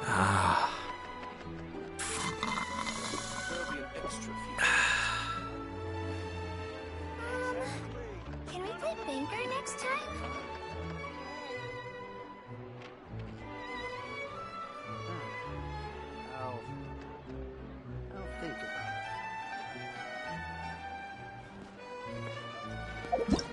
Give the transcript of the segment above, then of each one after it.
Ah. Can we play banker next time? I'll think about it.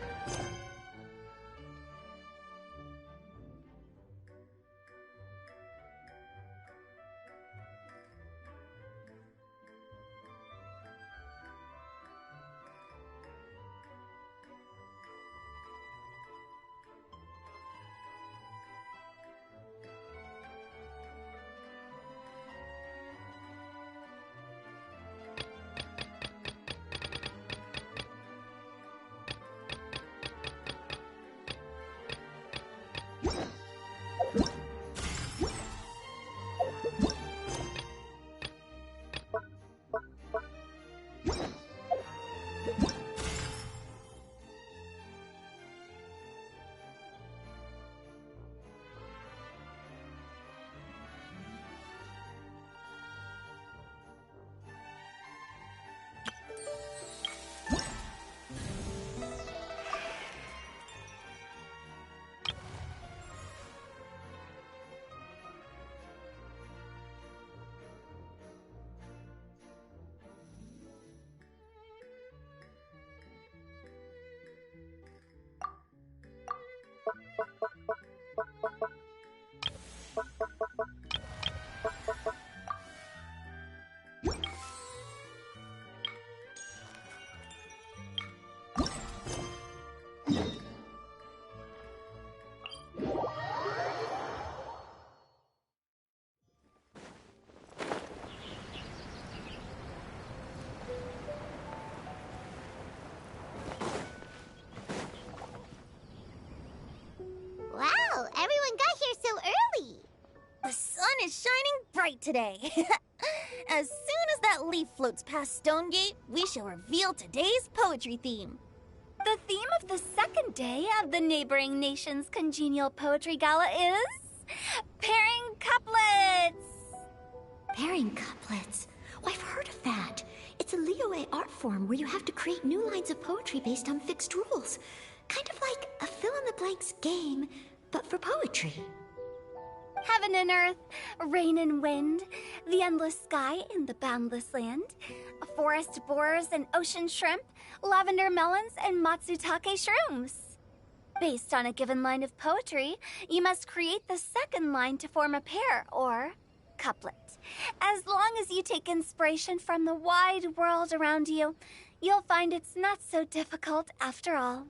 Wow, everyone got here so early. The sun is shining bright today. As soon as that leaf floats past Stonegate, we shall reveal today's poetry theme. The theme of the second day of the neighboring nation's congenial poetry gala is pairing couplets. Pairing couplets? Oh, I've heard of that. It's a Liyue art form where you have to create new lines of poetry based on fixed rules. Kind of like a fill-in-the-blanks game, but for poetry. Heaven and earth, rain and wind, the endless sky and the boundless land, forest borers and ocean shrimp, lavender melons and matsutake shrooms. Based on a given line of poetry, you must create the second line to form a pair, or couplet. As long as you take inspiration from the wide world around you, you'll find it's not so difficult after all.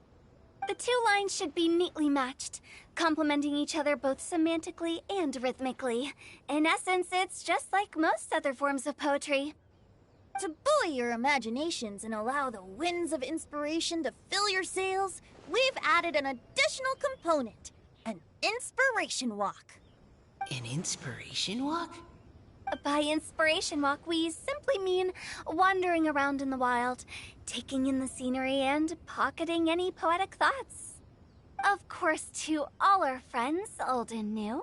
The two lines should be neatly matched, complementing each other both semantically and rhythmically. In essence, it's just like most other forms of poetry. To buoy your imaginations and allow the winds of inspiration to fill your sails, we've added an additional component, an inspiration walk. An inspiration walk? By inspiration walk, we simply mean wandering around in the wild, taking in the scenery and pocketing any poetic thoughts. Of course, to all our friends, old and new,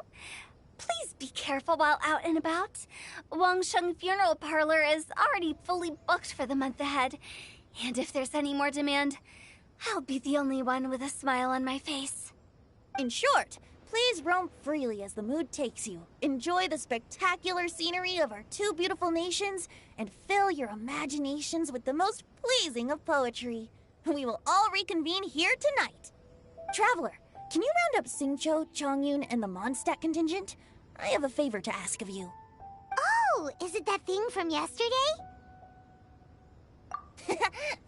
please be careful while out and about. Wangsheng Funeral Parlor is already fully booked for the month ahead, and if there's any more demand, I'll be the only one with a smile on my face. In short, please roam freely as the mood takes you. Enjoy the spectacular scenery of our two beautiful nations and fill your imaginations with the most pleasing of poetry. We will all reconvene here tonight. Traveler, can you round up Xingqiu, Chongyun, and the Mondstadt contingent? I have a favor to ask of you. Oh, is it that thing from yesterday?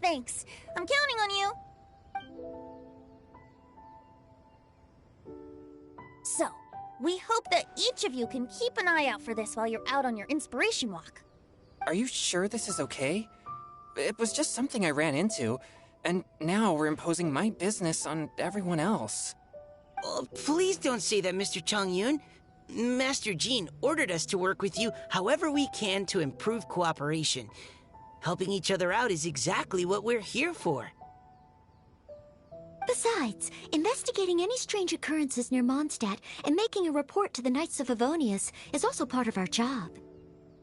Thanks. I'm counting on you. So, we hope that each of you can keep an eye out for this while you're out on your inspiration walk. Are you sure this is okay? It was just something I ran into, and now we're imposing my business on everyone else. Oh, please don't say that, Mr. Chongyun. Master Jean ordered us to work with you however we can to improve cooperation. Helping each other out is exactly what we're here for. Besides, investigating any strange occurrences near Mondstadt and making a report to the Knights of Favonius is also part of our job.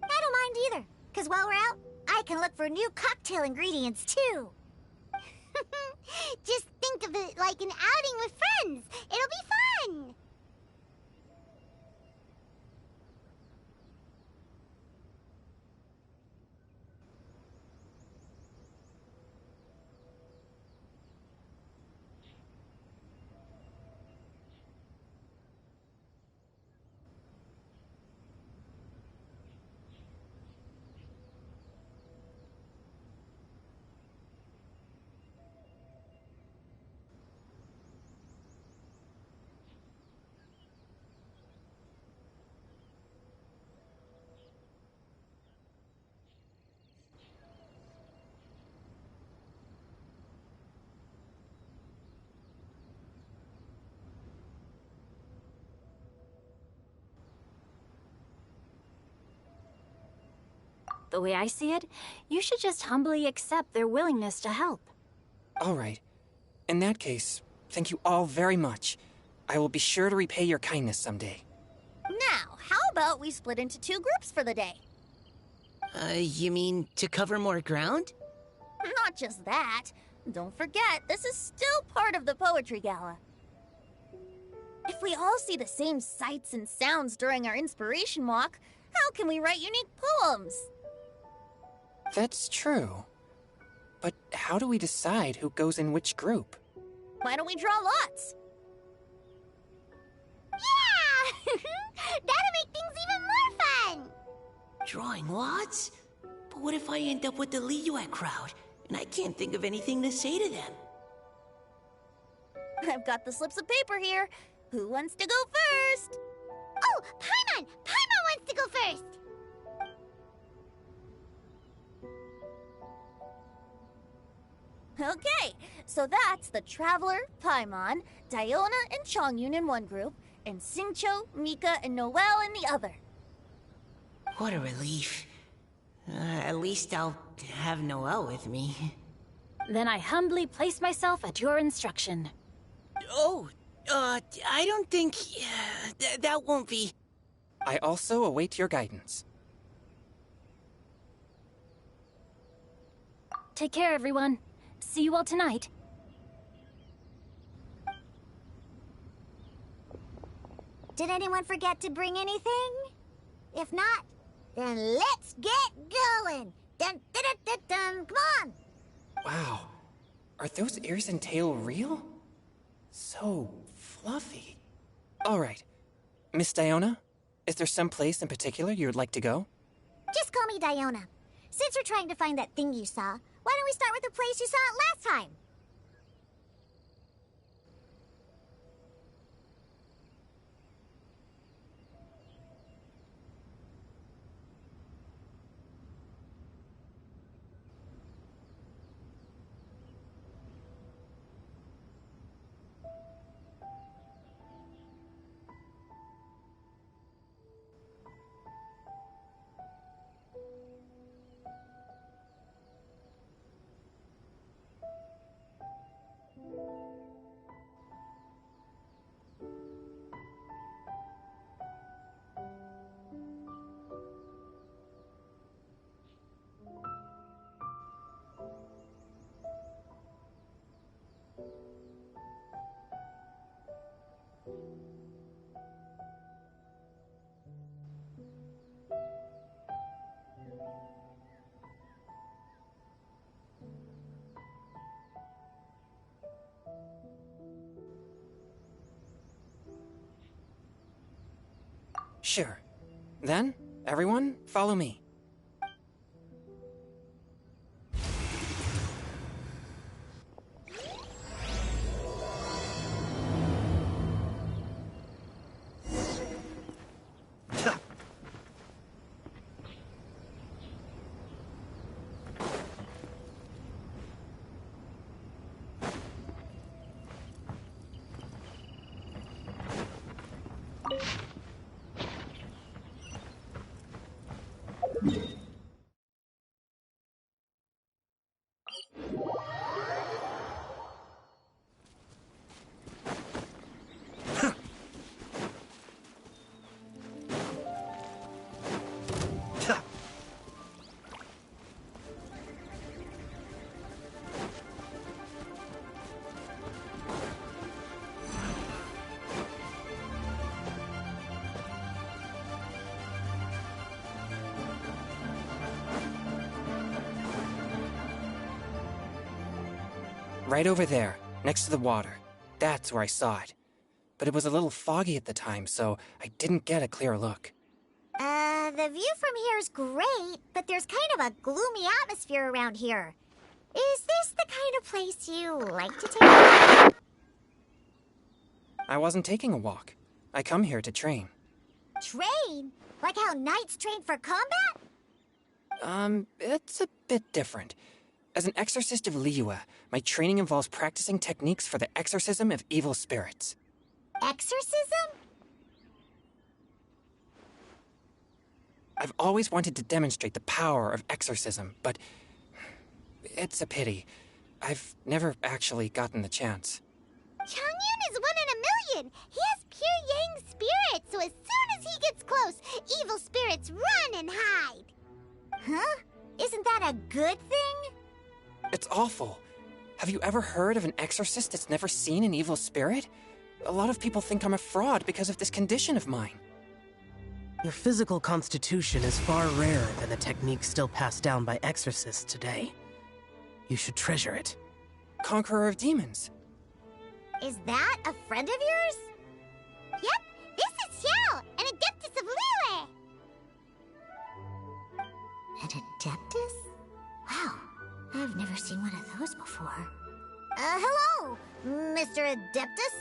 I don't mind either, because while we're out, I can look for new cocktail ingredients too. Just think of it like an outing with friends. It'll be fun. The way I see it, you should just humbly accept their willingness to help. All right. In that case, thank you all very much. I will be sure to repay your kindness someday. Now, how about we split into 2 groups for the day? You mean to cover more ground? Not just that. Don't forget, this is still part of the Poetry Gala. If we all see the same sights and sounds during our inspiration walk, how can we write unique poems? That's true. But how do we decide who goes in which group? Why don't we draw lots? Yeah! That'll make things even more fun! Drawing lots? But what if I end up with the Liyue crowd, and I can't think of anything to say to them? I've got the slips of paper here. Who wants to go first? Oh, Paimon! Paimon wants to go first! Okay, so that's the Traveler, Paimon, Diona, and Chongyun in one group, and Xingqiu, Mika, and Noelle in the other. What a relief. At least I'll have Noelle with me. Then I humbly place myself at your instruction. Oh, I don't think... that won't be... I also await your guidance. Take care, everyone. See you all tonight. Did anyone forget to bring anything? If not, then let's get going! Dun, dun, dun, dun, dun. Come on! Wow. Are those ears and tail real? So fluffy. All right. Miss Diona, is there some place in particular you would like to go? Just call me Diona. Since we're trying to find that thing you saw, why don't we start with the place you saw it last time? Sure. Then, everyone, follow me. Right over there, next to the water. That's where I saw it. But it was a little foggy at the time, so I didn't get a clear look. The view from here is great, but there's kind of a gloomy atmosphere around here. Is this the kind of place you like to take? I wasn't taking a walk. I come here to train. Train? Like how knights train for combat? It's a bit different. As an exorcist of Liyue, my training involves practicing techniques for the exorcism of evil spirits. Exorcism? I've always wanted to demonstrate the power of exorcism, but it's a pity. I've never actually gotten the chance. Changyun is 1 in a million! He has pure yang spirit, so as soon as he gets close, evil spirits run and hide! Huh? Isn't that a good thing? It's awful. Have you ever heard of an exorcist that's never seen an evil spirit? A lot of people think I'm a fraud because of this condition of mine. Your physical constitution is far rarer than the techniques still passed down by exorcists today. You should treasure it. Conqueror of demons. Is that a friend of yours? Yep, this is Xiao, an adeptus of Liyue! An adeptus? Wow, I've never seen one of those before. Hello, Mr. Adeptus?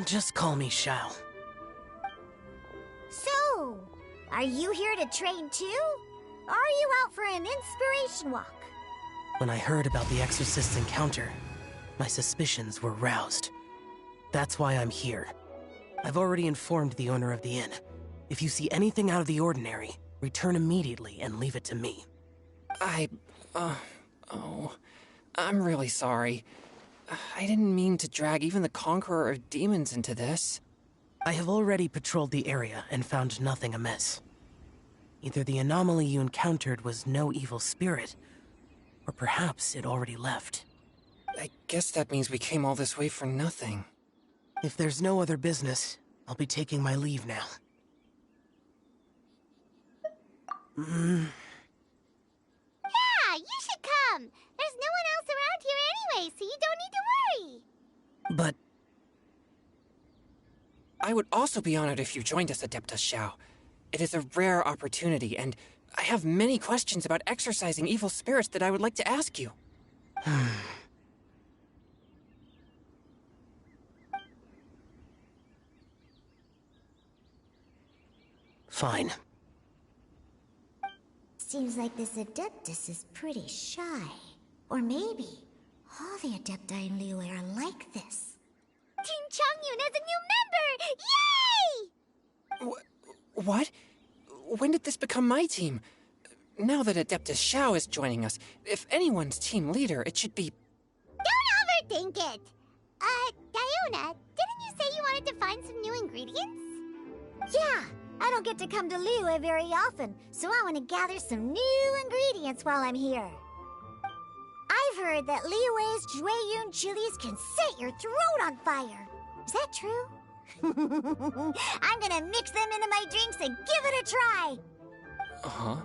Just call me Xiao. So, are you here to train too? Or are you out for an inspiration walk? When I heard about the exorcist's encounter, my suspicions were roused. That's why I'm here. I've already informed the owner of the inn. If you see anything out of the ordinary, return immediately and leave it to me. I'm really sorry. I didn't mean to drag even the Conqueror of Demons into this. I have already patrolled the area and found nothing amiss. Either the anomaly you encountered was no evil spirit, or perhaps it already left. I guess that means we came all this way for nothing. If there's no other business, I'll be taking my leave now. Yeah, you should come! There's no one else around here anyway, so you don't need to worry! But I would also be honored if you joined us, Adeptus Xiao. It is a rare opportunity, and I have many questions about exorcising evil spirits that I would like to ask you. fine. Seems like this Adeptus is pretty shy. Or maybe all the Adepti in Liyue are like this. Team Changyun has a new member! Yay! What? When did this become my team? Now that Adeptus Xiao is joining us, if anyone's team leader, it should be... Don't overthink it! Diona, didn't you say you wanted to find some new ingredients? Yeah, I don't get to come to Liyue very often, so I want to gather some new ingredients while I'm here. I've heard that Liyue's Jueyun chilies can set your throat on fire. Is that true? I'm gonna mix them into my drinks and give it a try. Uh-huh.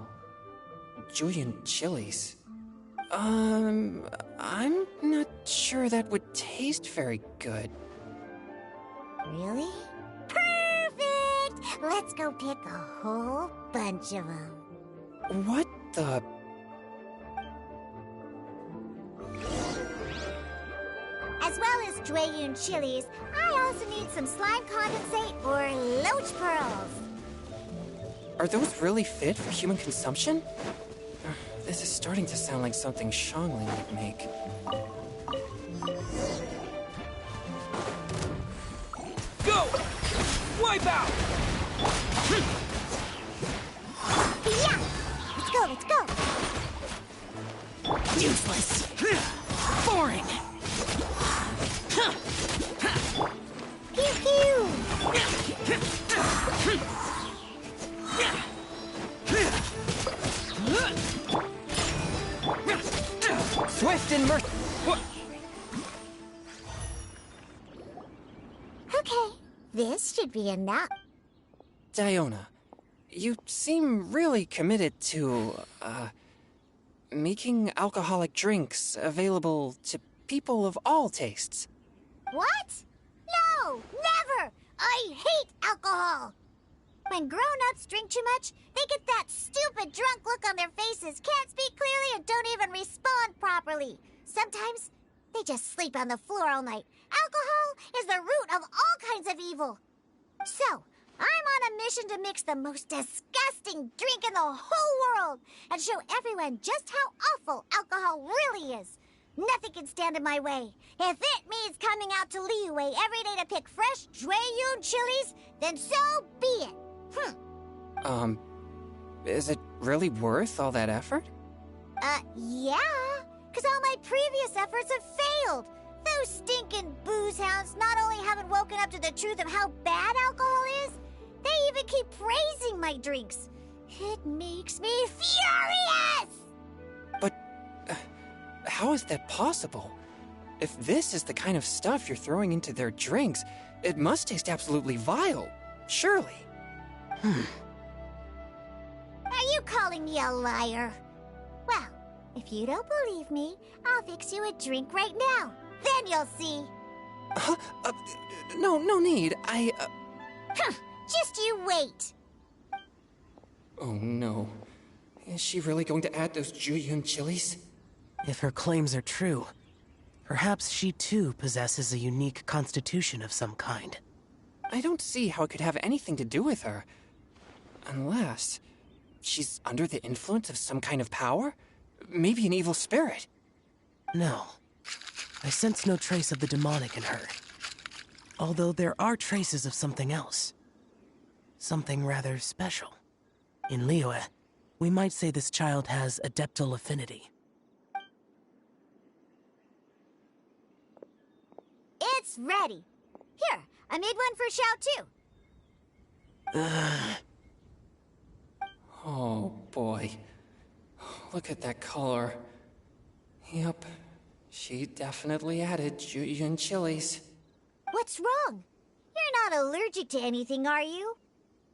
Julian chilies. I'm not sure that would taste very good. Really? Perfect! Let's go pick a whole bunch of them. What the... As well as Jueyun chilies, I also need some slime condensate or loach pearls. Are those really fit for human consumption? This is starting to sound like something Shangli might make. Go! Wipe out! Yeah! Let's go! Useless! Boring! Pew pew! Swift and What? Okay, this should be enough. Diona, you seem really committed to, making alcoholic drinks available to people of all tastes. What? No, never! I hate alcohol! When grown-ups drink too much, they get that stupid drunk look on their faces, can't speak clearly, and don't even respond properly. Sometimes, they just sleep on the floor all night. Alcohol is the root of all kinds of evil. So, I'm on a mission to mix the most disgusting drink in the whole world and show everyone just how awful alcohol really is. Nothing can stand in my way. If it means coming out to Liyue every day to pick fresh Jueyun chilies, then so be it. Is it really worth all that effort? Yeah, because all my previous efforts have failed. Those stinking booze hounds not only haven't woken up to the truth of how bad alcohol is, they even keep praising my drinks. It makes me furious! But how is that possible? If this is the kind of stuff you're throwing into their drinks, it must taste absolutely vile, surely. Are you calling me a liar? Well, if you don't believe me, I'll fix you a drink right now. Then you'll see. No need. Just you wait. Oh no. Is she really going to add those Jueyun chilies? If her claims are true, perhaps she too possesses a unique constitution of some kind. I don't see how it could have anything to do with her. Unless she's under the influence of some kind of power? Maybe an evil spirit. No. I sense no trace of the demonic in her. Although there are traces of something else. Something rather special. In Liyue, we might say this child has adeptal affinity. It's ready. Here, I made one for Xiao too. Oh boy. Look at that color. Yep. She definitely added Jueyun chilies. What's wrong? You're not allergic to anything, are you?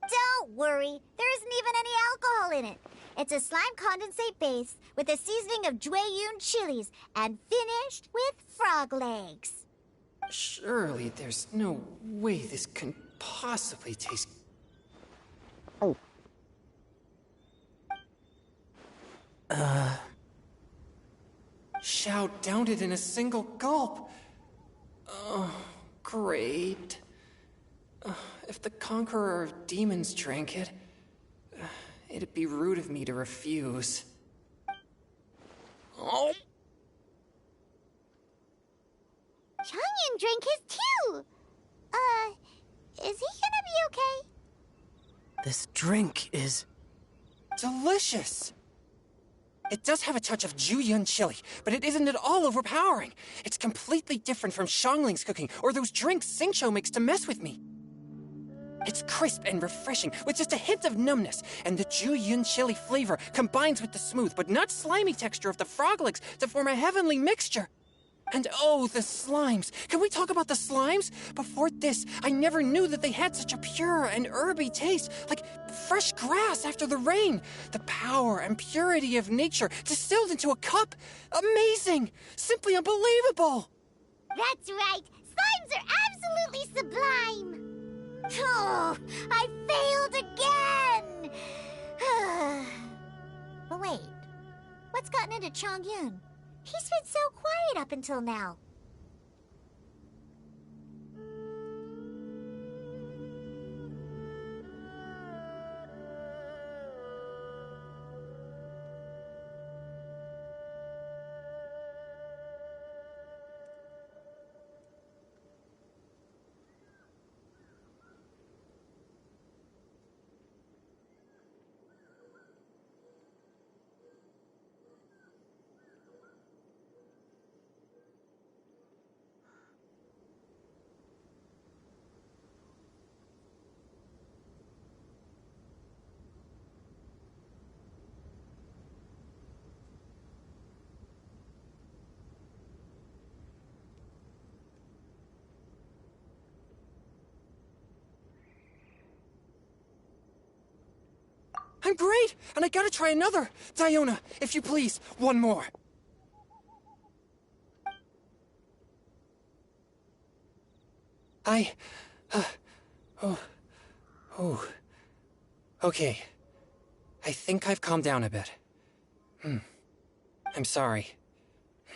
Don't worry, there isn't even any alcohol in it. It's a slime condensate base with a seasoning of Jueyun chilies and finished with frog legs. Surely there's no way this can possibly taste... Xiao downed it in a single gulp. Oh, great. If the Conqueror of Demons drank it, it'd be rude of me to refuse. Oh. Changyan drank his too. Is he gonna be okay? This drink is... delicious! It does have a touch of Jueyun chili, but it isn't at all overpowering. It's completely different from Xiangling's cooking or those drinks Xingqiu makes to mess with me. It's crisp and refreshing, with just a hint of numbness, and the Jueyun chili flavor combines with the smooth but not slimy texture of the frog legs to form a heavenly mixture. And oh, the slimes! Can we talk about the slimes? Before this, I never knew that they had such a pure and herby taste, like fresh grass after the rain. The power and purity of nature distilled into a cup. Amazing! Simply unbelievable! That's right! Slimes are absolutely sublime! Oh, I failed again! But wait, what's gotten into Chongyun? He's been so quiet up until now. I'm great, and I gotta try another. Diona, if you please, one more. I... oh. Okay. I think I've calmed down a bit. I'm sorry.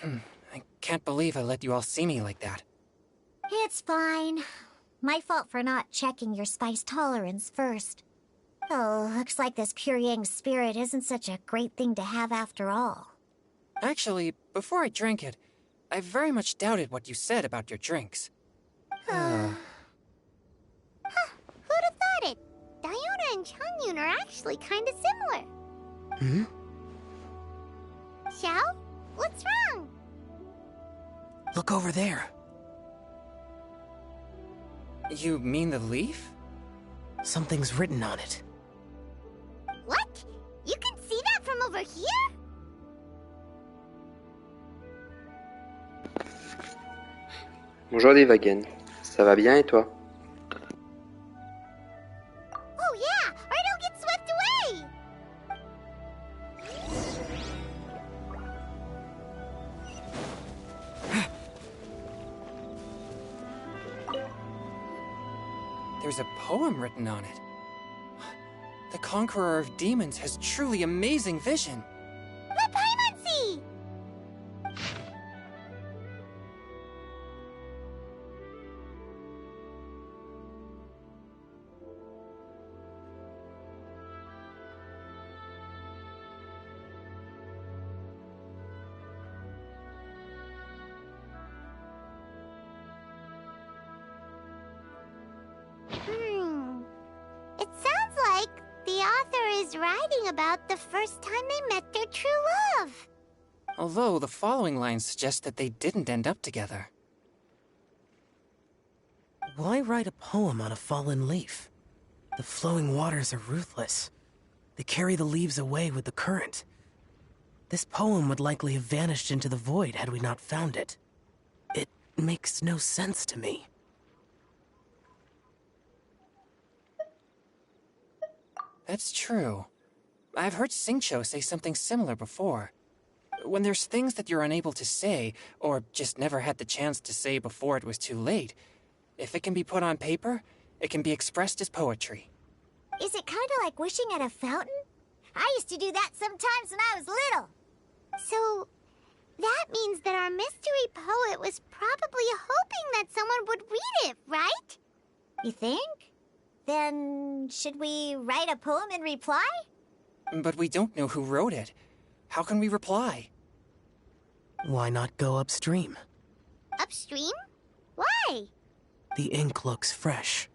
I can't believe I let you all see me like that. It's fine. My fault for not checking your spice tolerance first. Oh, looks like this pure yang spirit isn't such a great thing to have after all. Actually, before I drank it, I very much doubted what you said about your drinks. Who'd have thought it? Diona and Changyun are actually kind of similar. Xiao? What's wrong? Look over there. You mean the leaf? Something's written on it. What? You can see that from over here? Bonjour Devagen, ça va bien et toi? Oh yeah, or it'll get swept away! There's a poem written on it. The Conqueror of Demons has truly amazing vision. The Paimon! It sounds like the author is writing about the first time they met their true love. Although the following lines suggest that they didn't end up together. Why write a poem on a fallen leaf? The flowing waters are ruthless. They carry the leaves away with the current. This poem would likely have vanished into the void had we not found it. It makes no sense to me. That's true. I've heard Xingqiu say something similar before. When there's things that you're unable to say, or just never had the chance to say before it was too late, if it can be put on paper, it can be expressed as poetry. Is it kind of like wishing at a fountain? I used to do that sometimes when I was little. So, that means that our mystery poet was probably hoping that someone would read it, right? You think? Then, should we write a poem in reply? But we don't know who wrote it. How can we reply? Why not go upstream? Upstream? Why? The ink looks fresh.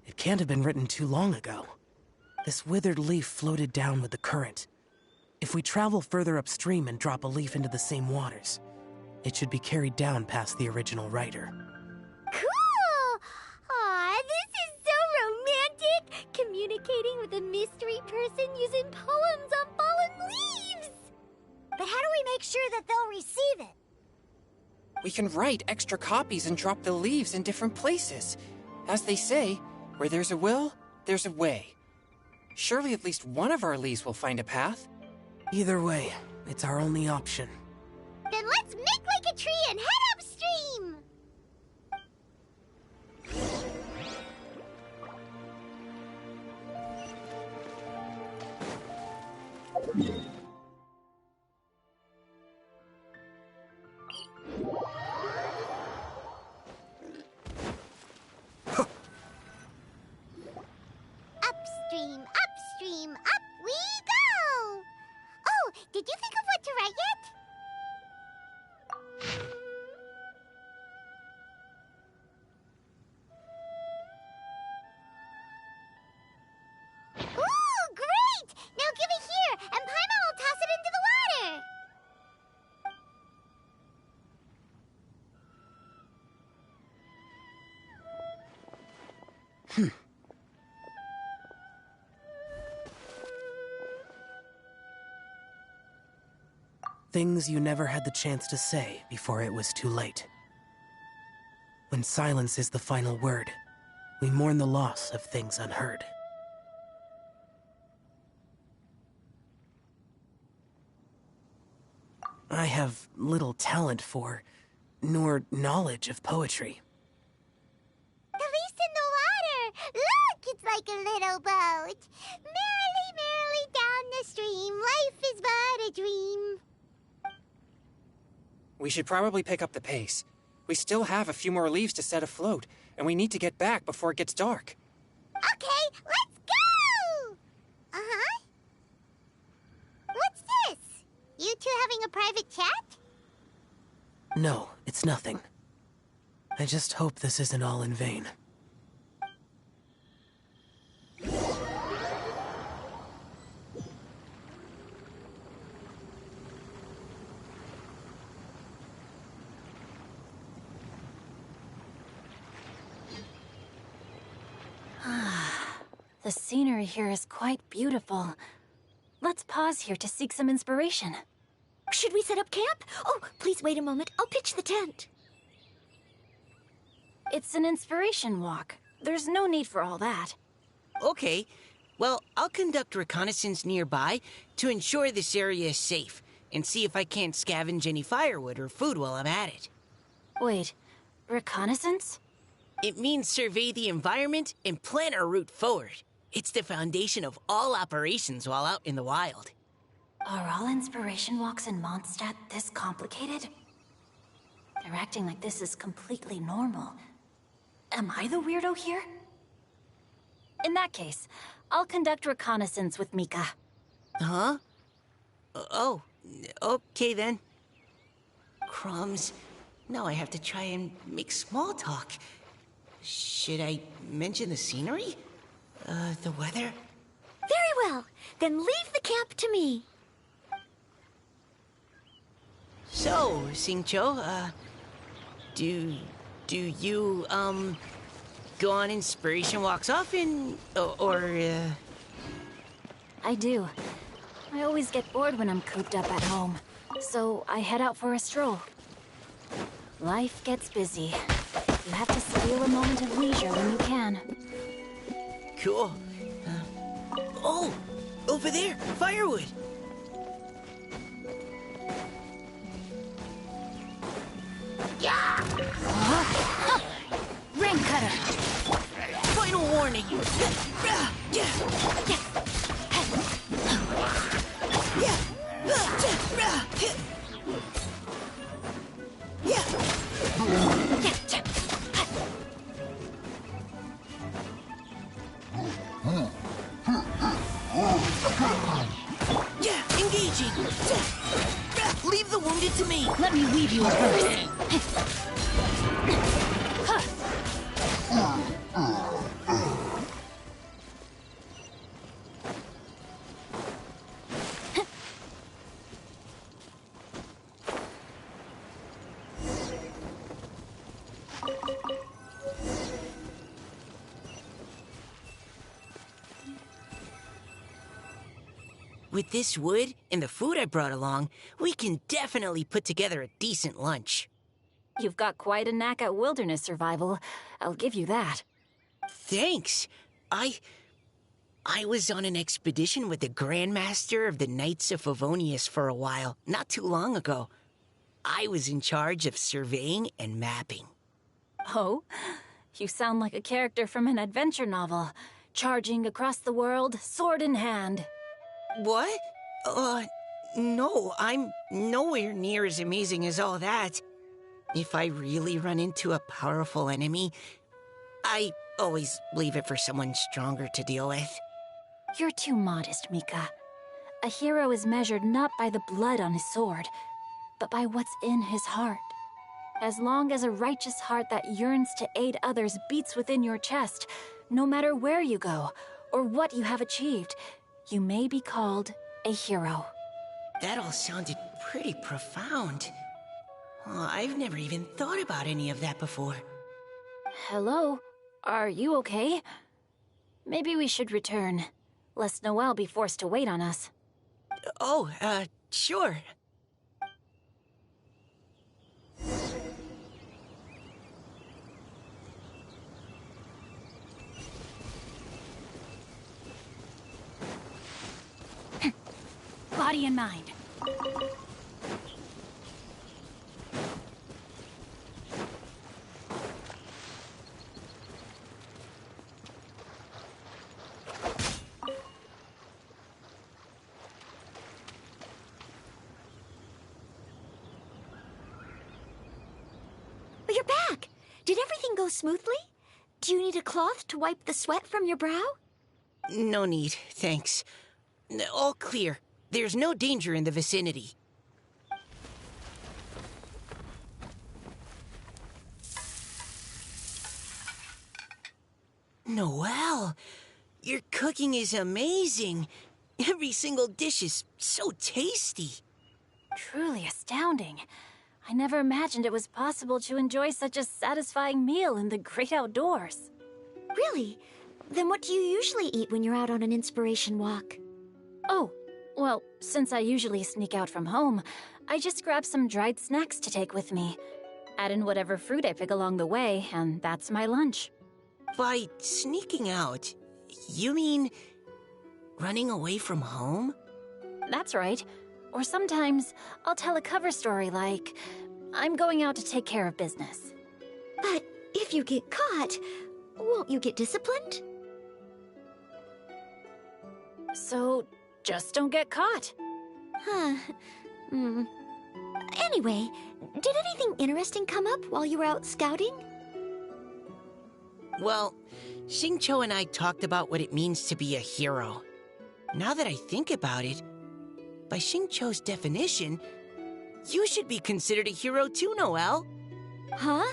It can't have been written too long ago. This withered leaf floated down with the current. If we travel further upstream and drop a leaf into the same waters, it should be carried down past the original writer. Cool! Aw, this is so romantic! Communicating with a mystery person using poems on fallen leaves! But how do we make sure that they'll receive it? We can write extra copies and drop the leaves in different places. As they say, where there's a will, there's a way. Surely at least one of our leaves will find a path. Either way, it's our only option. Then let's make like a tree and head upstream! Upstream, upstream, up we go! Oh, did you think of what to write yet? Ooh, great! Now give it here, and Paimon will toss it into the water! Things you never had the chance to say before it was too late. When silence is the final word, we mourn the loss of things unheard. I have little talent for, nor knowledge of poetry. rowboat. Merrily, merrily down the stream, life is but a dream. We should probably pick up the pace. We still have a few more leaves to set afloat, and we need to get back before it gets dark. Okay, let's go! Uh-huh. What's this? You two having a private chat? No, it's nothing. I just hope this isn't all in vain. The scenery here is quite beautiful. Let's pause here to seek some inspiration. Should we set up camp? Oh, please wait a moment. I'll pitch the tent. It's an inspiration walk. There's no need for all that. Okay. Well, I'll conduct reconnaissance nearby to ensure this area is safe and see if I can't scavenge any firewood or food while I'm at it. Wait, reconnaissance? It means survey the environment and plan our route forward. It's the foundation of all operations while out in the wild. Are all inspiration walks in Mondstadt this complicated? They're acting like this is completely normal. Am I the weirdo here? In that case, I'll conduct reconnaissance with Mika. Huh? Oh, okay then. Crumbs. Now I have to try and make small talk. Should I mention the scenery? The weather? Very well. Then leave the camp to me. So, Xingqiu, do you, go on inspiration walks often, I do. I always get bored when I'm cooped up at home, so I head out for a stroll. Life gets busy. You have to steal a moment of leisure when you can. Cool. Oh! Over there! Firewood! Rain cutter! Final warning! Engaging! Leave the wounded to me! Let me weave you a verse. With this wood and the food I brought along, we can definitely put together a decent lunch. You've got quite a knack at wilderness survival. I'll give you that. Thanks. I was on an expedition with the Grandmaster of the Knights of Favonius for a while, not too long ago. I was in charge of surveying and mapping. Oh? You sound like a character from an adventure novel. Charging across the world, sword in hand. What? No, I'm nowhere near as amazing as all that. If I really run into a powerful enemy, I always leave it for someone stronger to deal with. You're too modest, Mika. A hero is measured not by the blood on his sword, but by what's in his heart. As long as a righteous heart that yearns to aid others beats within your chest, no matter where you go or what you have achieved, you may be called a hero. That all sounded pretty profound. Oh, I've never even thought about any of that before. Hello? Are you okay? Maybe we should return, lest Noelle be forced to wait on us. Oh, sure. Body and mind. Did everything go smoothly? Do you need a cloth to wipe the sweat from your brow? No need, thanks. All clear. There's no danger in the vicinity. Noelle, your cooking is amazing. Every single dish is so tasty. Truly astounding. I never imagined it was possible to enjoy such a satisfying meal in the great outdoors. Really? Then what do you usually eat when you're out on an inspiration walk? Oh, well, since I usually sneak out from home, I just grab some dried snacks to take with me. Add in whatever fruit I pick along the way, and that's my lunch. By sneaking out, you mean running away from home? That's right. Or sometimes I'll tell a cover story like, I'm going out to take care of business. But if you get caught, won't you get disciplined? So, just don't get caught. Huh. Anyway, did anything interesting come up while you were out scouting? Well, Xingqiu and I talked about what it means to be a hero. Now that I think about it, by Xingqiu's definition, you should be considered a hero too, Noelle. Huh?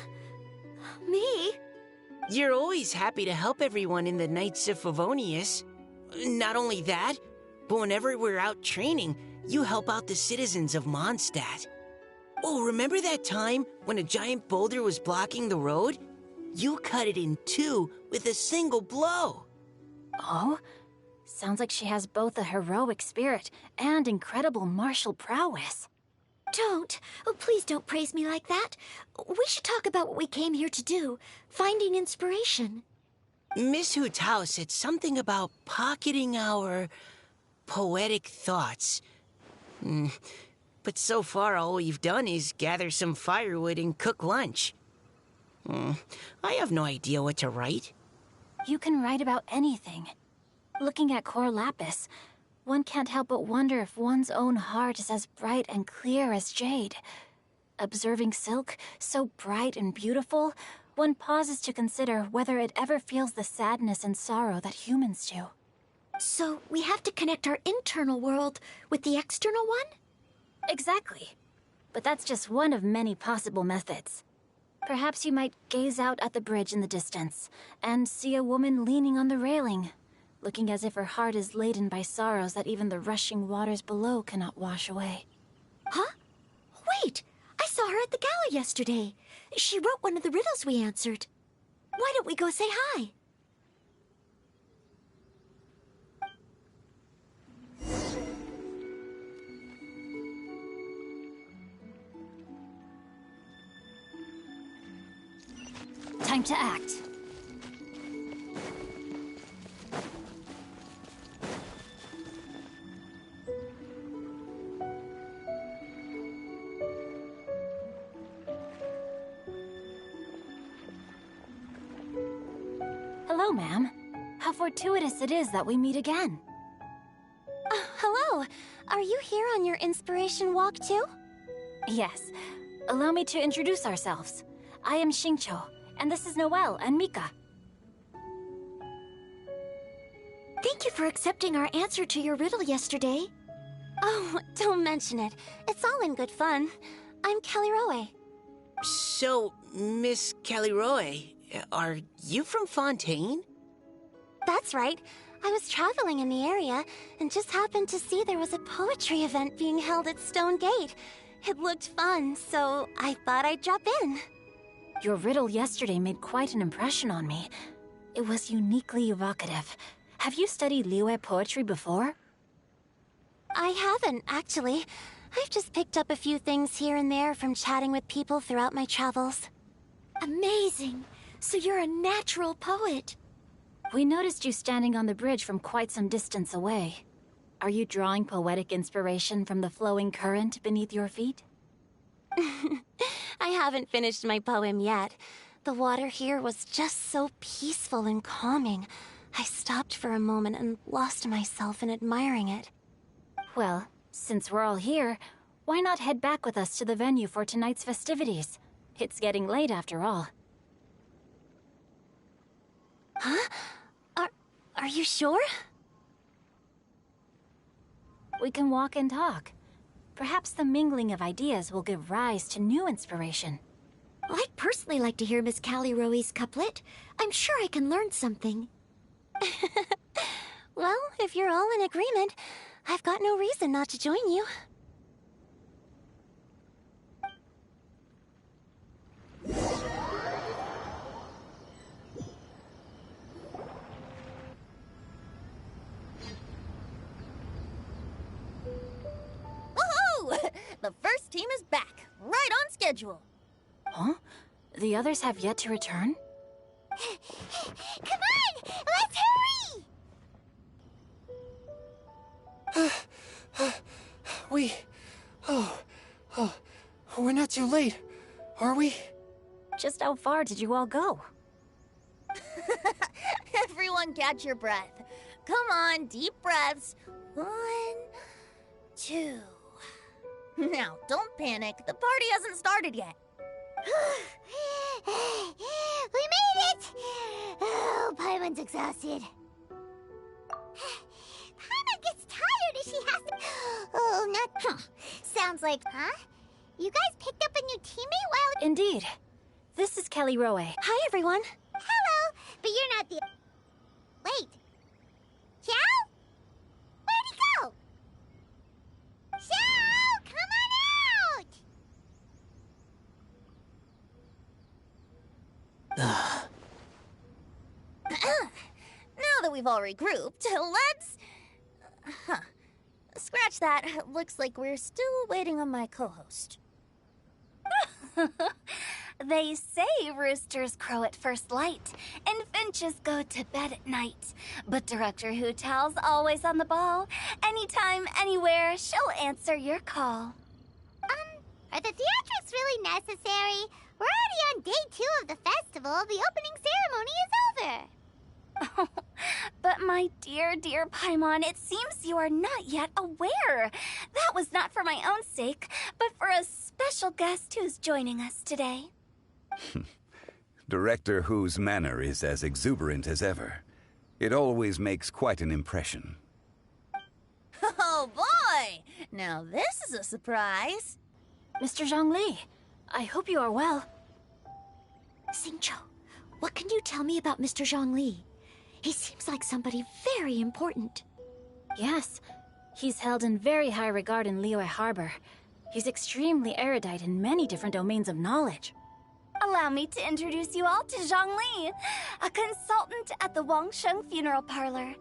Me? You're always happy to help everyone in the Knights of Favonius. Not only that, but whenever we're out training, you help out the citizens of Mondstadt. Oh, remember that time when a giant boulder was blocking the road? You cut it in two with a single blow. Oh? Sounds like she has both a heroic spirit and incredible martial prowess. Don't. Oh, please don't praise me like that. We should talk about what we came here to do, finding inspiration. Miss Hu Tao said something about pocketing our poetic thoughts. But so far, all we've done is gather some firewood and cook lunch. I have no idea what to write. You can write about anything. Looking at Cor Lapis, one can't help but wonder if one's own heart is as bright and clear as jade. Observing silk, so bright and beautiful, one pauses to consider whether it ever feels the sadness and sorrow that humans do. So we have to connect our internal world with the external one? Exactly. But that's just one of many possible methods. Perhaps you might gaze out at the bridge in the distance and see a woman leaning on the railing, looking as if her heart is laden by sorrows that even the rushing waters below cannot wash away. Huh? Wait! I saw her at the gala yesterday. She wrote one of the riddles we answered. Why don't we go say hi? Time to act. Hello, ma'am. How fortuitous it is that we meet again. Hello. Are you here on your inspiration walk too? Yes. Allow me to introduce ourselves. I am Xingqiu, and this is Noelle and Mika. Thank you for accepting our answer to your riddle yesterday. Oh, don't mention it. It's all in good fun. I'm Kelly Roe. So, Miss Caliroe, are you from Fontaine? That's right. I was traveling in the area and just happened to see there was a poetry event being held at Stone Gate. It looked fun, so I thought I'd drop in. Your riddle yesterday made quite an impression on me. It was uniquely evocative. Have you studied Liyue poetry before? I haven't, actually. I've just picked up a few things here and there from chatting with people throughout my travels. Amazing! So you're a natural poet. We noticed you standing on the bridge from quite some distance away. Are you drawing poetic inspiration from the flowing current beneath your feet? I haven't finished my poem yet. The water here was just so peaceful and calming. I stopped for a moment and lost myself in admiring it. Well, since we're all here, why not head back with us to the venue for tonight's festivities? It's getting late after all. Huh? Are you sure? We can walk and talk. Perhaps the mingling of ideas will give rise to new inspiration. I'd personally like to hear Miss Callie Rowe's couplet. I'm sure I can learn something. Well, if you're all in agreement, I've got no reason not to join you. Woohoo! The first team is back, right on schedule. Huh? The others have yet to return? Come on! Let's hurry! We're not too late, are we? Just how far did you all go? Everyone catch your breath. Come on, deep breaths. 1, 2. Now, don't panic. The party hasn't started yet. We made it! Oh, Paimon's exhausted. Paimon gets tired if she has to... Oh, not... Sounds like... Huh? You guys picked up a new teammate while... Indeed. This is Callie Rowe. Hi, everyone. Hello, but you're not the... Wait. Xiao? Where'd he go? Xiao, come on out! Now that we've all regrouped, let's... Scratch that. Looks like we're still waiting on my co-host. They say roosters crow at first light, and finches go to bed at night. But Director Hootal's always on the ball. Anytime, anywhere, she'll answer your call. Are the theatrics really necessary? We're already on day 2 of the festival. The opening ceremony is over. But my dear, dear Paimon, it seems you are not yet aware. That was not for my own sake, but for a special guest who's joining us today. Director Who's manner is as exuberant as ever. It always makes quite an impression. Oh boy! Now this is a surprise. Mr. Zhongli, I hope you are well. Xingqiu, what can you tell me about Mr. Zhongli? He seems like somebody very important. Yes, he's held in very high regard in Liyue Harbor. He's extremely erudite in many different domains of knowledge. Allow me to introduce you all to Zhongli, a consultant at the Wangsheng Funeral Parlor.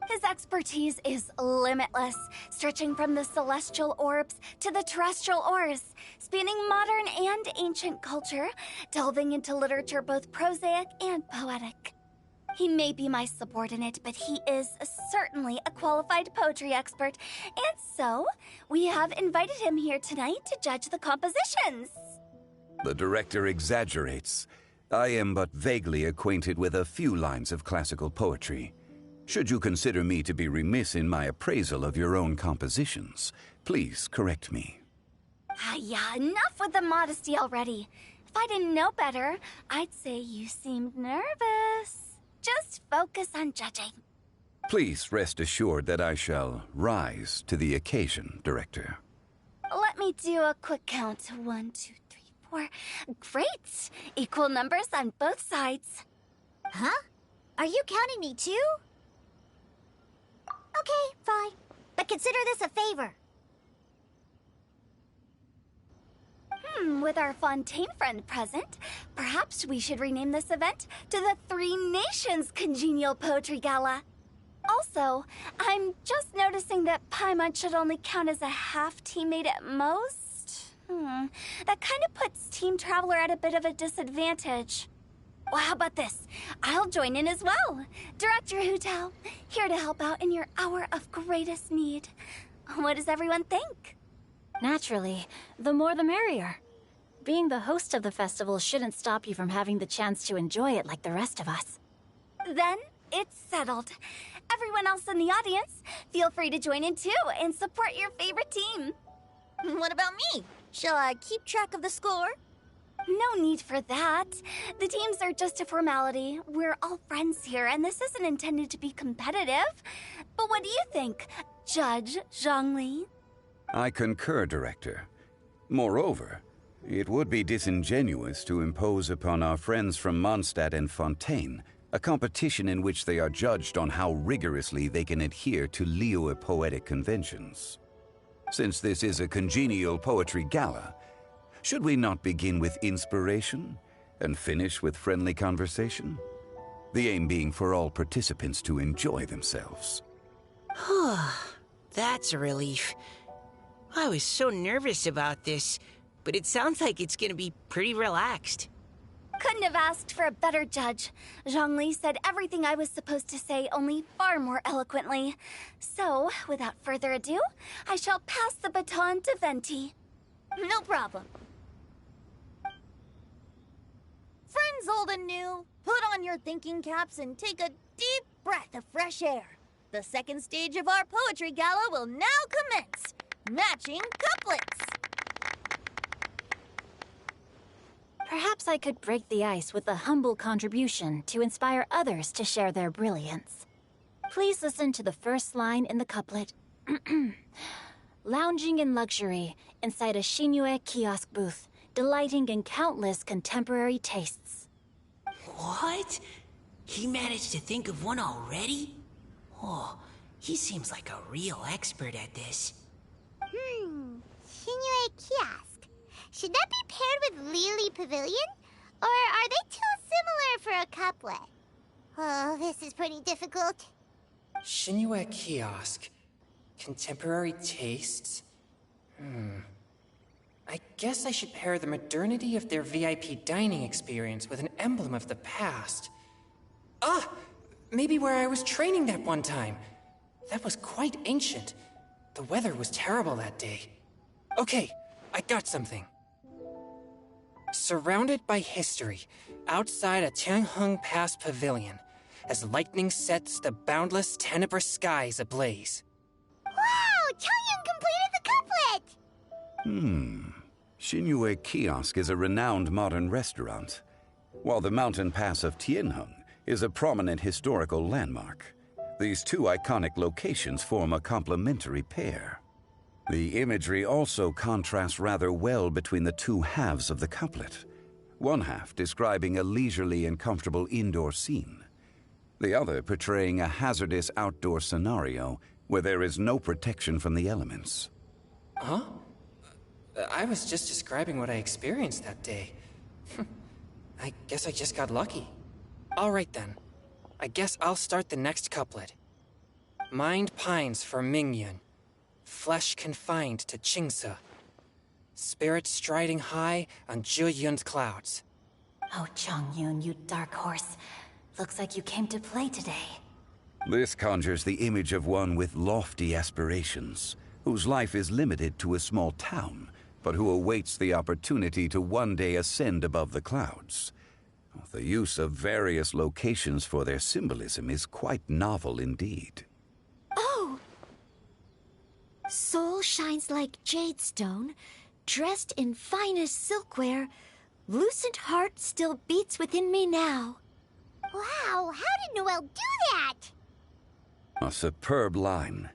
His expertise is limitless, stretching from the celestial orbs to the terrestrial ores, spanning modern and ancient culture, delving into literature both prosaic and poetic. He may be my subordinate, but he is certainly a qualified poetry expert, and so we have invited him here tonight to judge the compositions. The director exaggerates. I am but vaguely acquainted with a few lines of classical poetry. Should you consider me to be remiss in my appraisal of your own compositions, please correct me. Yeah, enough with the modesty already. If I didn't know better, I'd say you seemed nervous. Just focus on judging. Please rest assured that I shall rise to the occasion, Director. Let me do a quick count. 1, 2, 3, 4. Great! Equal numbers on both sides. Huh? Are you counting me too? Okay, fine. But consider this a favor. With our Fontaine friend present, perhaps we should rename this event to the Three Nations Congenial Poetry Gala. Also, I'm just noticing that Paimon should only count as a half teammate at most. That kind of puts Team Traveler at a bit of a disadvantage. Well, how about this? I'll join in as well. Director Hootal, here to help out in your hour of greatest need. What does everyone think? Naturally, the more the merrier. Being the host of the festival shouldn't stop you from having the chance to enjoy it like the rest of us. Then, it's settled. Everyone else in the audience, feel free to join in too and support your favorite team. What about me? Shall I keep track of the score? No need for that. The teams are just a formality. We're all friends here, and this isn't intended to be competitive. But what do you think, Judge Zhongli? I concur, Director. Moreover, it would be disingenuous to impose upon our friends from Mondstadt and Fontaine a competition in which they are judged on how rigorously they can adhere to Liyue poetic conventions. Since this is a congenial poetry gala, should we not begin with inspiration and finish with friendly conversation? The aim being for all participants to enjoy themselves. That's a relief. I was so nervous about this, but it sounds like it's gonna be pretty relaxed. Couldn't have asked for a better judge. Zhongli said everything I was supposed to say, only far more eloquently. So, without further ado, I shall pass the baton to Venti. No problem. Friends old and new, put on your thinking caps and take a deep breath of fresh air. The second stage of our poetry gala will now commence. Matching couplets. Perhaps I could break the ice with a humble contribution to inspire others to share their brilliance. Please listen to the first line in the couplet. Lounging in luxury inside a Shinue kiosk booth, delighting in countless contemporary tastes. What? He managed to think of one already? Oh, he seems like a real expert at this. Shinue Kiosk. Should that be paired with Lily Pavilion? Or are they too similar for a couplet? Oh, this is pretty difficult. Shinue Kiosk. Contemporary tastes? I guess I should pair the modernity of their VIP dining experience with an emblem of the past. Ah! Maybe where I was training that one time. That was quite ancient. The weather was terrible that day. Okay, I got something. Surrounded by history, outside a Tianheng Pass pavilion, as lightning sets the boundless tenebrous skies ablaze. Wow! Chongyun completed the couplet! Shinue Kiosk is a renowned modern restaurant, while the mountain pass of Tianheng is a prominent historical landmark. These two iconic locations form a complementary pair. The imagery also contrasts rather well between the two halves of the couplet. One half describing a leisurely and comfortable indoor scene, the other portraying a hazardous outdoor scenario where there is no protection from the elements. Huh? I was just describing what I experienced that day. I guess I just got lucky. All right then. I guess I'll start the next couplet. Mind pines for Mingyun, flesh confined to Qingce, spirit striding high on Zheyun's clouds. Oh, Chongyun, you dark horse. Looks like you came to play today. This conjures the image of one with lofty aspirations, whose life is limited to a small town, but who awaits the opportunity to one day ascend above the clouds. The use of various locations for their symbolism is quite novel indeed. Oh! Soul shines like jade stone, dressed in finest silkware. Lucent heart still beats within me now. Wow, how did Noelle do that? A superb line.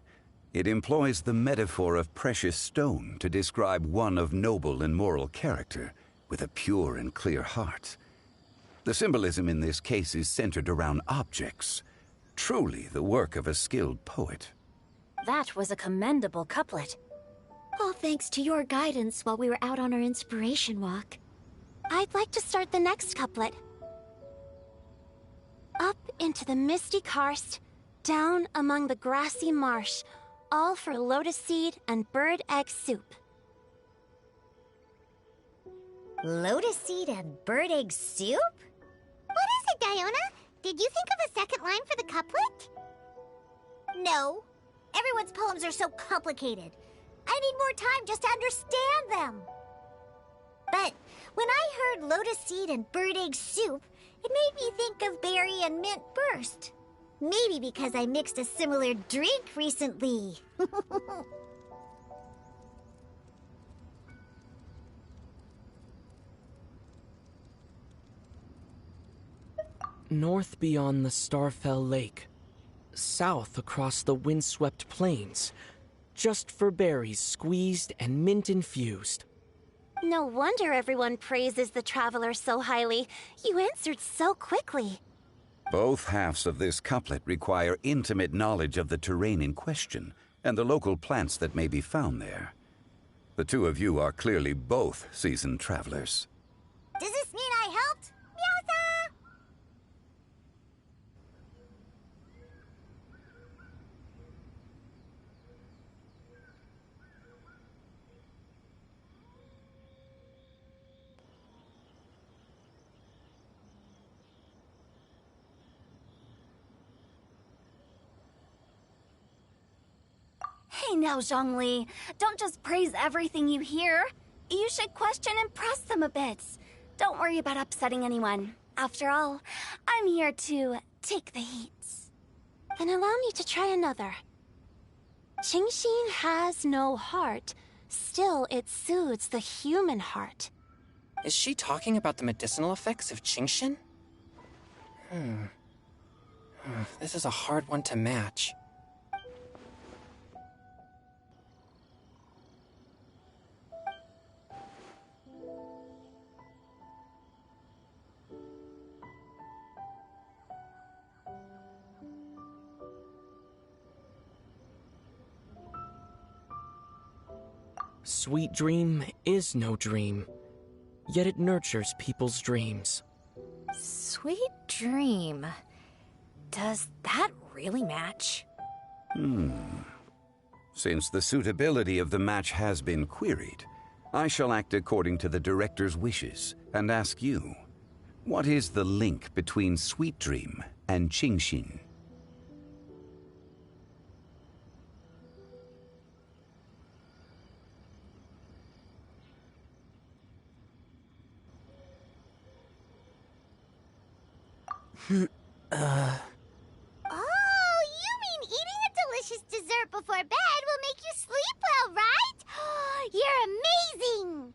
It employs the metaphor of precious stone to describe one of noble and moral character, with a pure and clear heart. The symbolism in this case is centered around objects, truly the work of a skilled poet. That was a commendable couplet. All thanks to your guidance while we were out on our inspiration walk. I'd like to start the next couplet. Up into the misty karst, down among the grassy marsh, all for lotus seed and bird egg soup. Lotus seed and bird egg soup? What is it, Diona? Did you think of a second line for the couplet? No. Everyone's poems are so complicated. I need more time just to understand them. But when I heard lotus seed and bird egg soup, it made me think of berry and mint burst. Maybe because I mixed a similar drink recently. North beyond the Starfell Lake. South across the windswept plains. Just for berries squeezed and mint infused. No wonder everyone praises the traveler so highly. You answered so quickly. Both halves of this couplet require intimate knowledge of the terrain in question and the local plants that may be found there. The two of you are clearly both seasoned travelers. Does this mean I helped? Meowsa! Hey now, Zhongli. Don't just praise everything you hear. You should question and press them a bit. Don't worry about upsetting anyone. After all, I'm here to take the heat. Then allow me to try another. Qingxin has no heart. Still, it soothes the human heart. Is she talking about the medicinal effects of Qingxin? This is a hard one to match. Sweet dream is no dream, yet it nurtures people's dreams. Sweet dream. Does that really match? Since the suitability of the match has been queried, I shall act according to the director's wishes and ask you, what is the link between Sweet Dream and Qingxin? Oh, you mean eating a delicious dessert before bed will make you sleep well, right? You're amazing!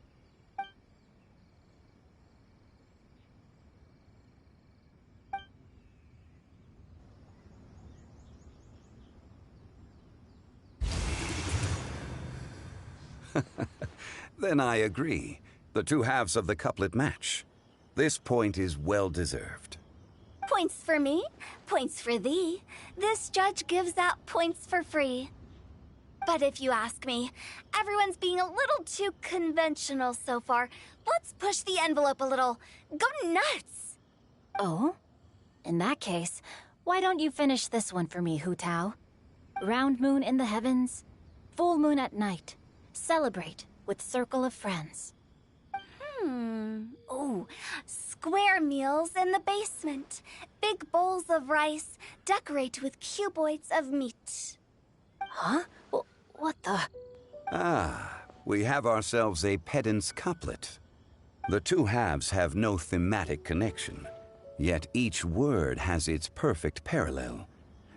Then I agree. The two halves of the couplet match. This point is well deserved. Points for me, points for thee. This judge gives out points for free. But if you ask me, everyone's being a little too conventional so far. Let's push the envelope a little. Go nuts! Oh? In that case, why don't you finish this one for me, Hu Tao? Round moon in the heavens, full moon at night. Celebrate with circle of friends. Oh, square meals in the basement. Big bowls of rice. Decorate with cuboids of meat. Huh? What the? Ah, we have ourselves a pedant's couplet. The two halves have no thematic connection, yet each word has its perfect parallel,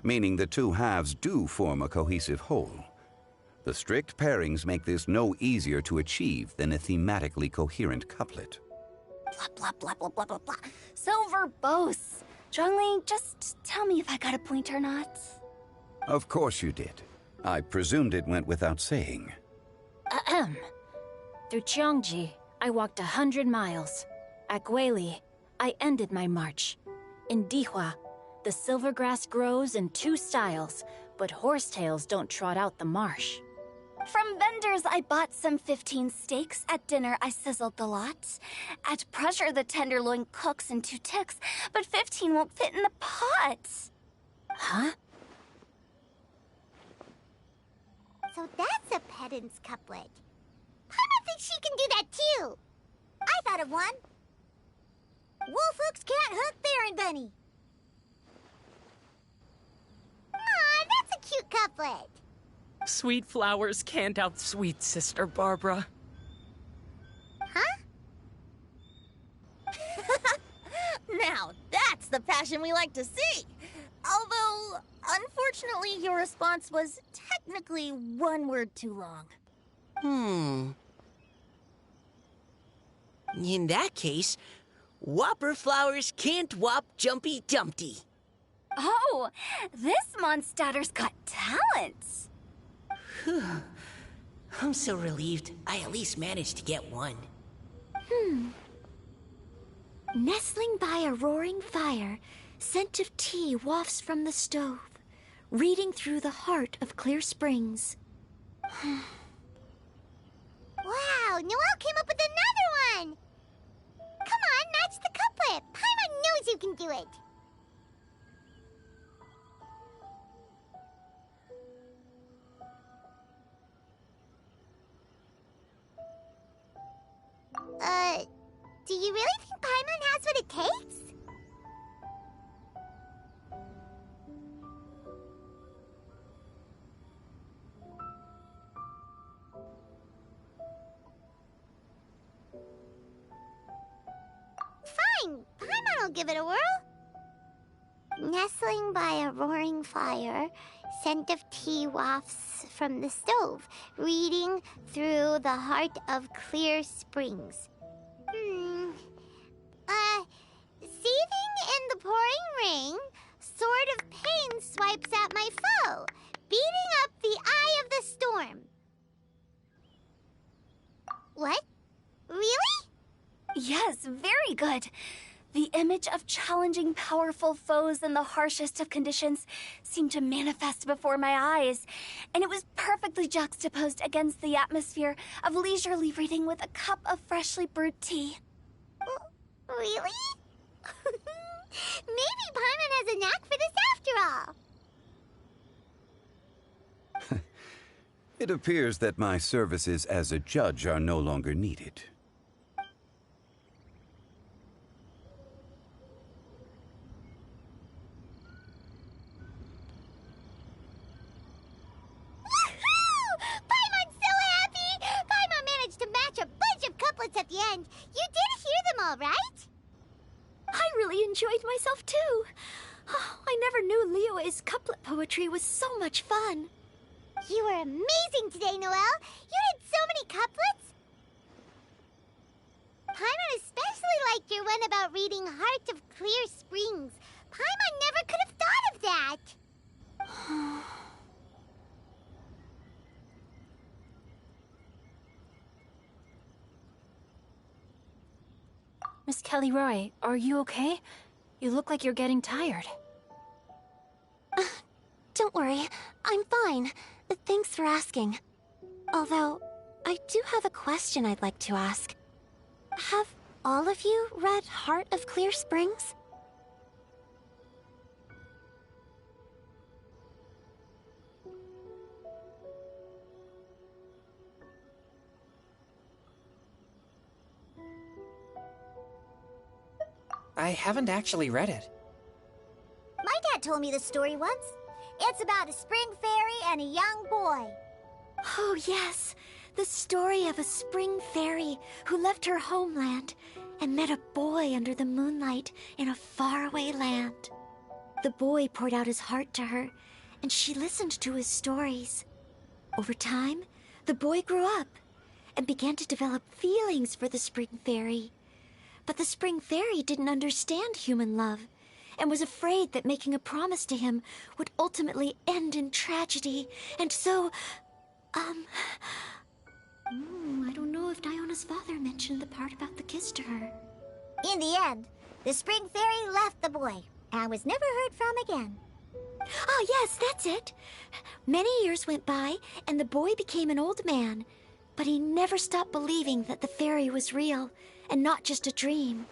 meaning the two halves do form a cohesive whole. The strict pairings make this no easier to achieve than a thematically coherent couplet. Blah, blah, blah, blah, blah, blah, blah. So verbose. Zhongli, just tell me if I got a point or not. Of course you did. I presumed it went without saying. Through Cheongji, I walked 100 miles. At Guili, I ended my march. In Dihua, the silver grass grows in 2 styles, but horsetails don't trot out the marsh. From vendors, I bought some 15 steaks. At dinner, I sizzled the lot. At pressure, the tenderloin cooks in 2 ticks, but 15 won't fit in the pot. Huh? So that's a pedant's couplet. Paimon thinks she can do that too. I thought of one. Wolfhooks can't hook Baron Bunny. Aw, that's a cute couplet. Sweet flowers can't outsweet Sister Barbara. Huh? Now, that's the passion we like to see. Although, unfortunately, your response was technically 1 word too long. In that case, Whopper flowers can't whop Jumpy Dumpty. Oh, this monster's got talents. I'm so relieved I at least managed to get one. Nestling by a roaring fire, scent of tea wafts from the stove, reading through the heart of Clear Springs. Wow, Noelle came up with another one! Come on, match the couplet. Paimon knows you can do it. Do you really think Paimon has what it takes? Fine, Paimon will give it a whirl. Nestling by a roaring fire, scent of tea wafts from the stove, reading through the heart of Clear Springs. Seething in the pouring rain, sword of pain swipes at my foe, beating up the eye of the storm. What? Really? Yes, very good. The image of challenging powerful foes in the harshest of conditions seemed to manifest before my eyes, and it was perfectly juxtaposed against the atmosphere of leisurely reading with a cup of freshly brewed tea. Really? Maybe Paimon has a knack for this after all. It appears that my services as a judge are no longer needed. Paimon's so happy! Paimon managed to match a bunch of couplets at the end. You did hear them all, right? I really enjoyed myself too. Oh, I never knew Liyue's couplet poetry was so much fun. You were amazing today, Noelle. You did so many couplets. Paimon especially liked your one about reading Heart of Clear Springs. Paimon never could have thought of that. Miss Kelly Roy, are you okay? You look like you're getting tired. Don't worry, I'm fine. Thanks for asking. Although, I do have a question I'd like to ask. Have all of you read Heart of Clear Springs? I haven't actually read it. My dad told me the story once. It's about a spring fairy and a young boy. Oh, yes. The story of a spring fairy who left her homeland and met a boy under the moonlight in a faraway land. The boy poured out his heart to her, and she listened to his stories. Over time, the boy grew up and began to develop feelings for the spring fairy. But the spring fairy didn't understand human love and was afraid that making a promise to him would ultimately end in tragedy. And so, I don't know if Diona's father mentioned the part about the kiss to her. In the end, the spring fairy left the boy and was never heard from again. Oh, yes, that's it. Many years went by, and the boy became an old man. But he never stopped believing that the fairy was real and not just a dream.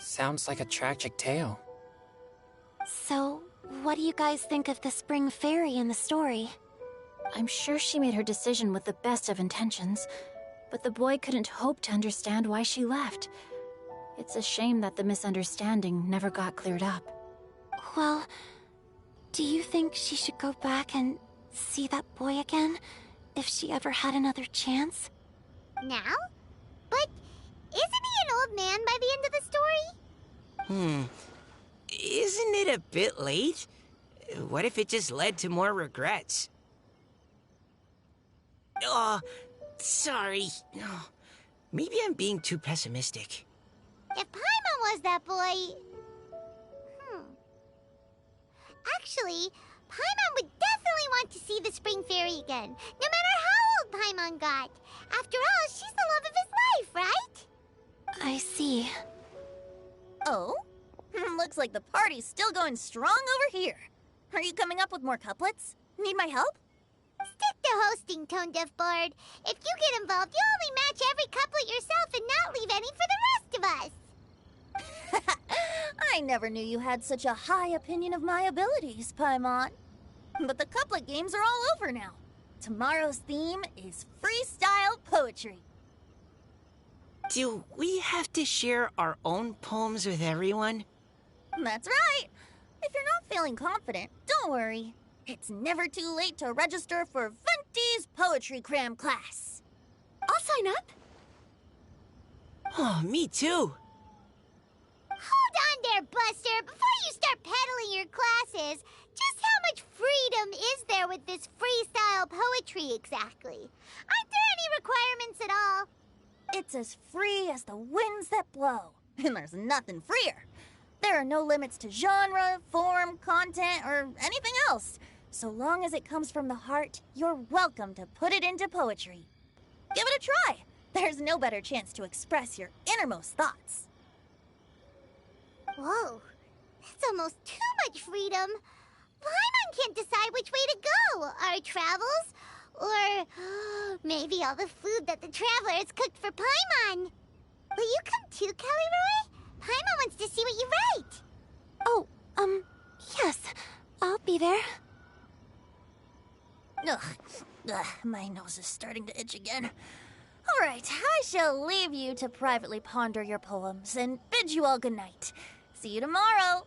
Sounds like a tragic tale. So, what do you guys think of the spring fairy in the story? I'm sure she made her decision with the best of intentions, but the boy couldn't hope to understand why she left. It's a shame that the misunderstanding never got cleared up. Well, do you think she should go back and see that boy again, if she ever had another chance? Now? But isn't he an old man by the end of the story? Isn't it a bit late? What if it just led to more regrets? Oh, sorry. Maybe I'm being too pessimistic. If Paimon was that boy... Actually, Paimon would definitely want to see the Spring Fairy again, no matter how old Paimon got. After all, she's the love of his life, right? I see. Oh? Looks like the party's still going strong over here. Are you coming up with more couplets? Need my help? Stick to hosting, Tone Deaf Bard. If you get involved, you'll only match every couplet yourself and not leave any for the rest of us. I never knew you had such a high opinion of my abilities, Paimon. But the couplet games are all over now. Tomorrow's theme is freestyle poetry. Do we have to share our own poems with everyone? That's right. If you're not feeling confident, don't worry. It's never too late to register for Venti's Poetry Cram class. I'll sign up. Oh, me too. Hold on there, Buster. Before you start peddling your classes, just how much freedom is there with this freestyle poetry exactly? Aren't there any requirements at all? It's as free as the winds that blow, and there's nothing freer. There are no limits to genre, form, content, or anything else. So long as it comes from the heart, you're welcome to put it into poetry. Give it a try. There's no better chance to express your innermost thoughts. Whoa, that's almost too much freedom. Paimon can't decide which way to go. Our travels, or maybe all the food that the travelers cooked for Paimon. Will you come too, Kelly Roy? Paimon wants to see what you write. Oh, yes. I'll be there. Ugh, my nose is starting to itch again. All right, I shall leave you to privately ponder your poems and bid you all good night. See you tomorrow.